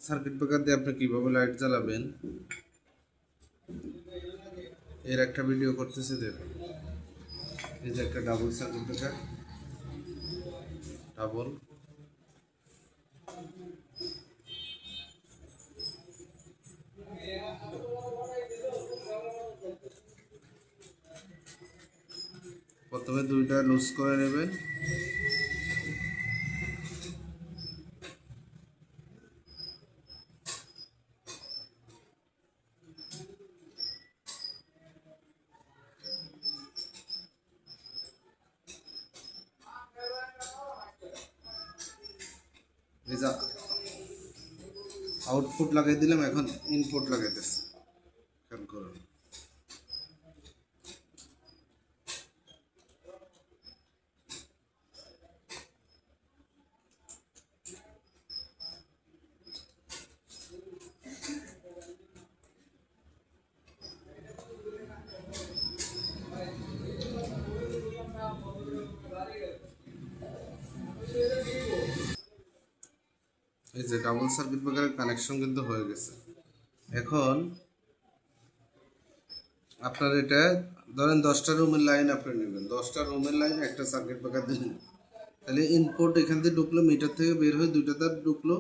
Circuit breaker দিয়ে আপনি কিভাবে লাইট জ্বালাবেন এর একটা ভিডিও করতেছি। দেখুন, এই যে একটা ডাবল সার্কিট ব্রেকার, ডাবল। প্রথমে দুইটা লুজ করে নেবেন। এই যে আউটপুট লাগাই দিলাম, এখন ইনপুট লাগাইতেছে। খেয়াল করুন, এই যে ডাবল সার্কিট ব্রেকারের কানেকশন কিন্তু হয়ে গেছে। এখন আপনার এটা ধরেন 10টা রুমের লাইন আপনি নেবেন, 10টা রুমের লাইন একটা সার্কিট ব্রেকার দিলেন, তাহলে ইনপুট এখান থেকে ঢুকলো, মিটার থেকে বের হয়ে দুইটা তার ঢুকলো,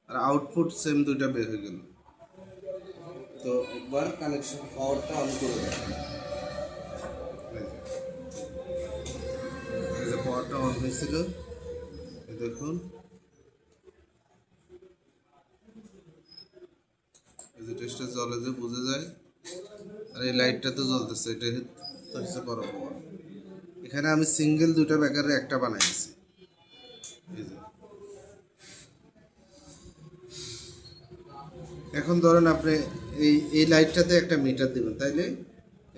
আর আউটপুট সেম দুইটা বের হয়ে গেল। তো একবার কানেকশন পাওয়ারটা অন করে দেন। এই যে পাওয়ারটা অন হয়েছিল, দেখুন এই যে টেস্টটা জ্বলে যে বোঝা যায়, আর এই লাইটটা তো জ্বলতেছে, এটা হচ্ছে বড় পাওয়ার। এখানে আমি সিঙ্গেল দুইটা ব্রেকারে একটা বানাইছি। এই যে এখন ধরেন আপনি এই লাইটটাতে একটা মিটার দিবেন, তাইলে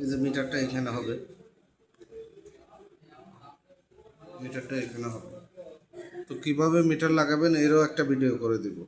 এই যে মিটারটা এখানে হবে, মিটারটা এখানে হবে। তো কিভাবে মিটার লাগাবেন এরও একটা ভিডিও করে দিব।